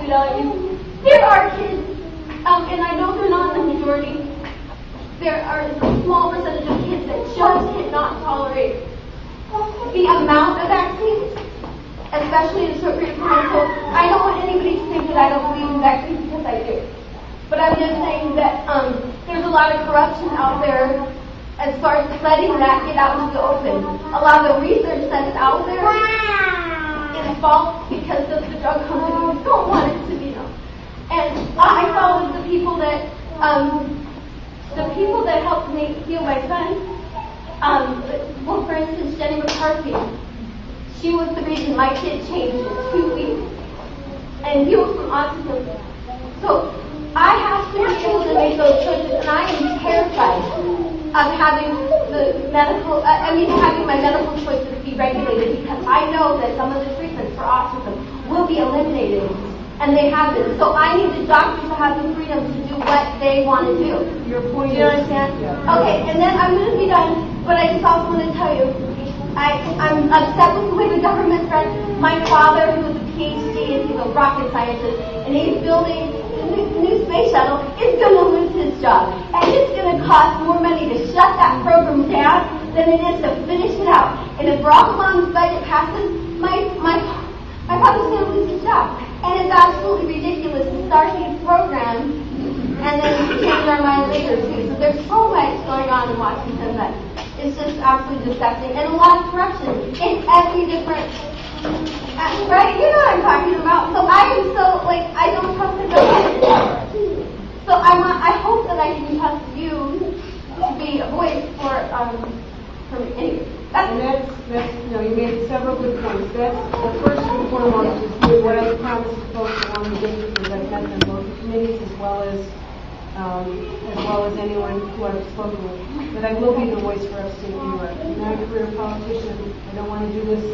There are kids, and I know they're not the majority. There are a small percentage of kids that just cannot tolerate the amount of vaccines, especially in a short period of time. So I don't want anybody to think that I don't believe in vaccines, because I do. But I'm just saying that there's a lot of corruption out there as far as letting that get out into the open. A lot of the research that's out there is false because of the drug companies don't want it to be known. And I followed the people that helped me heal my son. Well, for instance, Jenny McCarthy. She was the reason my kid changed in 2 weeks and healed from autism. So I have to be able to make those choices, and I am terrified of having having my medical choices be regulated, because I know that some of the treatments for autism will be eliminated, and they have been. So I need the doctors to have the freedom to do what they want to do. Your point. Do you understand? Yeah. Okay, and then I'm going to be done, but I just also want to tell you, I'm upset with the way the government runs. My father, who was a PhD, and he's a rocket scientist, and he's building the new space shuttle, is going to lose his job. And it's going to cost more money to shut that program down than it is to finish it out. And if Barack Obama's budget passes, my father's going to lose his job. And it's absolutely ridiculous to start these programs and then change our mind later, too. So there's so much going on in Washington that it's just absolutely disgusting. And a lot of corruption in every different... right? You know what I'm talking about. So I am I don't trust the government. So I hope that I can trust you to be a voice for me. Anyway, you made several good points. That's the first and foremost is what I promised to folks along the district, is I've met them both the committees as well as anyone who I've spoken with. But I will be the voice for upstate New York. I'm not a career politician. I don't want to do this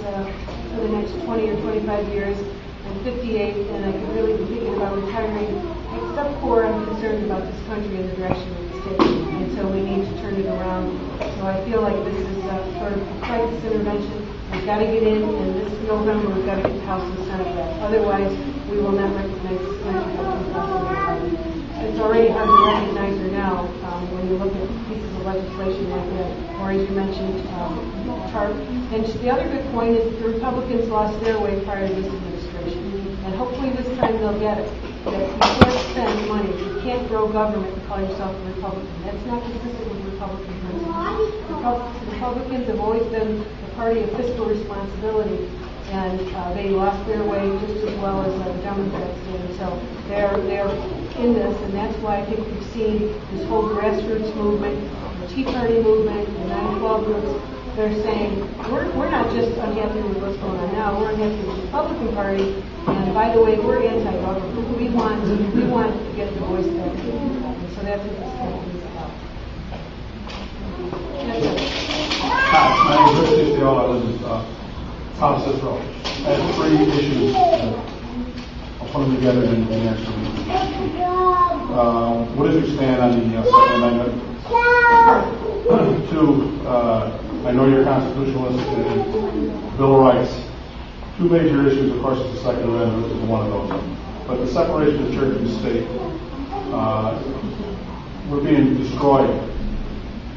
for the next 20 or 25 years. I'm 58, and I could really be thinking about retiring, except for I'm concerned about this country and the direction of the state. And so we need to turn it around. So I feel like this is sort of a crisis intervention. We've got to get in, and this November we've got to get the House and Senate back. Otherwise, we will not recognize this country as it's already hard to recognize her now when you look at pieces of legislation like that, or as you mentioned, TARP. And the other good point is that the Republicans lost their way prior to this administration. And hopefully this time they'll get it. That you can't spend money, you can't grow government and call yourself a Republican. That's not consistent with Republican principles. Republicans have always been the party of fiscal responsibility, and they lost their way just as well as the Democrats did. So they're in this, and that's why I think we've seen this whole grassroots movement, the Tea Party movement, the 9/12 groups. They're saying we're not just unhappy with what's going on now. We're unhappy with the Republican Party, and by the way, we're anti-government. We want to get the voice back. So that's what this thing is about. Hi, my name is Rick Ciciola. I live in South Cicero. I have 3 issues. I'll put them together and answer them. What is your stand on the Second Amendment? 2, I know you're a constitutionalist and Bill of Rights. 2 major issues, of course, is the Second Amendment, which is one of those. But the separation of church and state, we're being destroyed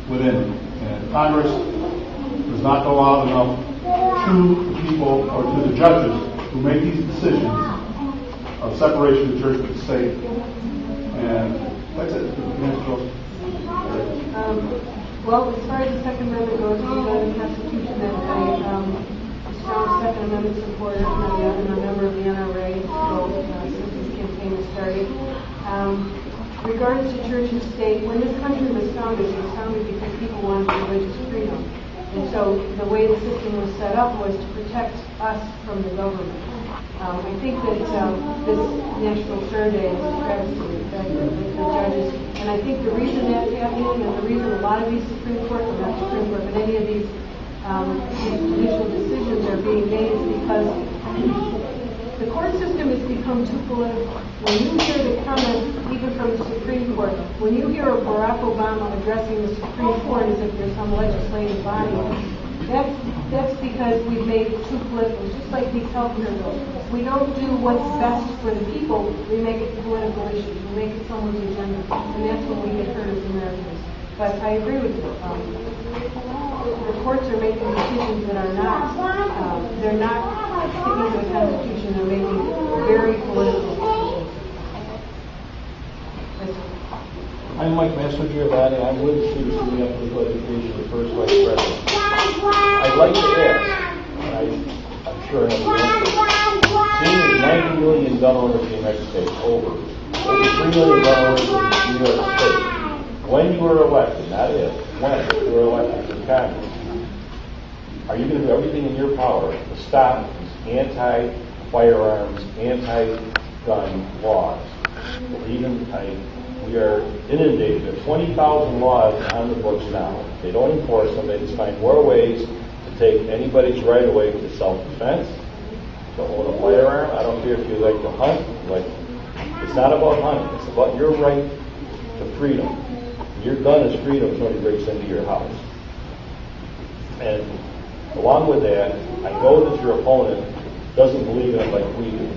within. And Congress does not go out enough to the people or to the judges who make these decisions of separation of church and state. And that's it. Well, as far as the Second Amendment goes, we've got a Constitution that I'm a strong Second Amendment supporter, and I'm a member of the NRA since this campaign was started. Regarding to church and state, when this country was founded, it was founded because people wanted religious freedom. And so the way the system was set up was to protect us from the government. I think that this National Prayer Day is a travesty of the judges. And I think the reason that's happening, and the reason a lot of these Supreme Court, or not Supreme Court, but any of these judicial decisions are being made is because the court system has become too political. When you hear the comments, even from the Supreme Court, when you hear Barack Obama addressing the Supreme Court as if there's some legislative body, that's That's because we've made it too political, just like these healthcare bills. We don't do what's best for the people, we make it political issues, we make it someone's agenda, and that's when we get hurt as Americans. But I agree with you. The courts are making decisions that are not, they're not sticking to the Constitution, they're making very political decisions. I'm Mike Master, Giovanni. I'm with the Student Committee on Physical Education, the first vice president. I'd like to ask, and I'm sure I have the answer. Being 90 million gun owners in the United States, over 3 million gun owners in New York State. When you were elected, not if, when you were elected to Congress, are you going to do everything in your power to stop these anti-firearms, anti-gun laws? We are inundated. There are 20,000 laws on the books now. They don't enforce them. They just find more ways to take anybody's right away to self-defense, to own a firearm. I don't care if you like to hunt. It's not about hunting. It's about your right to freedom. Your gun is freedom if somebody breaks into your house. And along with that, I know that your opponent doesn't believe in it like we do.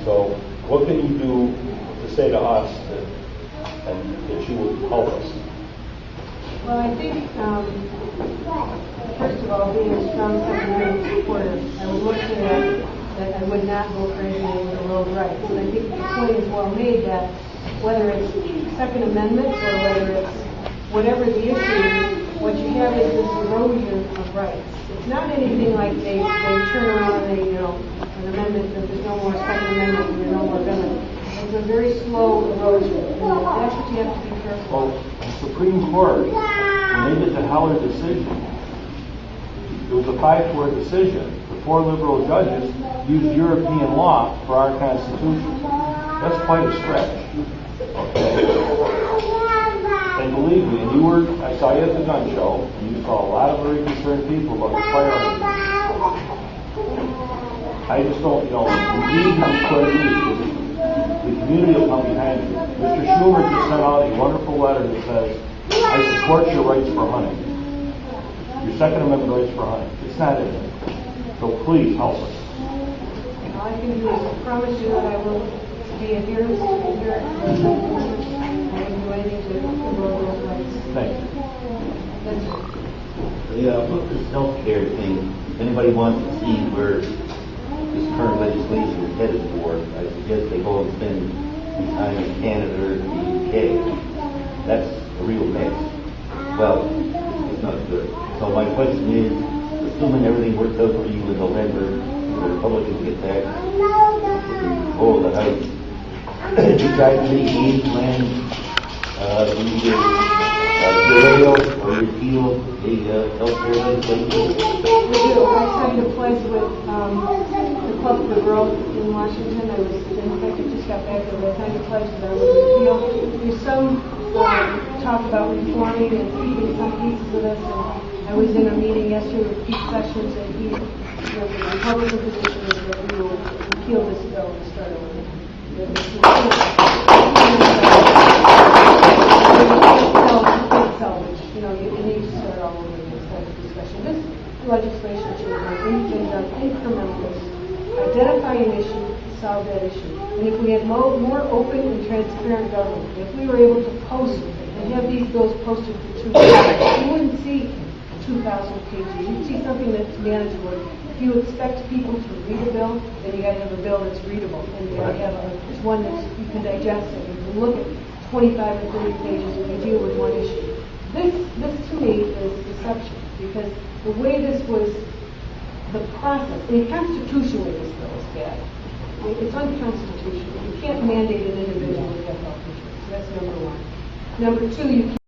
So what can you do to say to us that you would help us? Well, I think, first of all, being a strong Second Amendment supporter, I would look to that I would not go for anything with the Bill of Rights. And I think the point is well made that whether it's Second Amendment or whether it's whatever the issue is, what you have is this erosion of rights. It's not anything like they turn around and they, an amendment that there's no more Second Amendment and there's no more gun. It's a very slow erosion, and that's what you have to be careful Well, of. the Supreme Court, when they did the Heller decision, it was a 5-4 decision. The 4 liberal judges used European law for our Constitution. That's quite a stretch. Okay? And believe me, I saw you at the gun show, and you saw a lot of very concerned people about the firearms. I just don't, the need is what it is. The community will come behind you. Mr. Schumer just sent out a wonderful letter that says, I support your rights for hunting. Your Second Amendment rights for hunting. It's not in there. So please help us. All I can do is promise you that I will be adherent to your Second Amendment. I will do anything to promote those rights. Thank you. That's it. Yeah, look, this healthcare thing, if anybody wants to see where this current legislation is headed for, I suggest they go and spend some time in Canada or the UK. That's a real mess. Well, it's not good. So my question is, assuming everything works out for you in November, the Republicans get back control of the House, did you guys make any plans to either derail or repeal the healthcare legislation? We do. I signed a pledge with the Club for Growth in Washington. In fact, I just got back there. I signed a pledge that I would repeal. There's some talk about reforming and keeping some pieces of this. And I was in a meeting yesterday with Pete Sessions, and the Republican position is that we will repeal this bill and start over. You need to start all over this kind of discussion. This legislation should be things on incrementals, identify an issue, solve that issue. And if we had more open and transparent government, if we were able to post and have these bills posted for 2 years, you wouldn't see 2,000 pages. You'd see something that's manageable. If you expect people to read a bill, then you got to have a bill that's readable, and you got to have one that you can digest it. You can look at 25 or 30 pages and you deal with one issue. This to me is deception, because the way this was, the process, constitutionally this bill is bad. It's unconstitutional. You can't mandate an individual to have health insurance. That's number one. Number two, you can't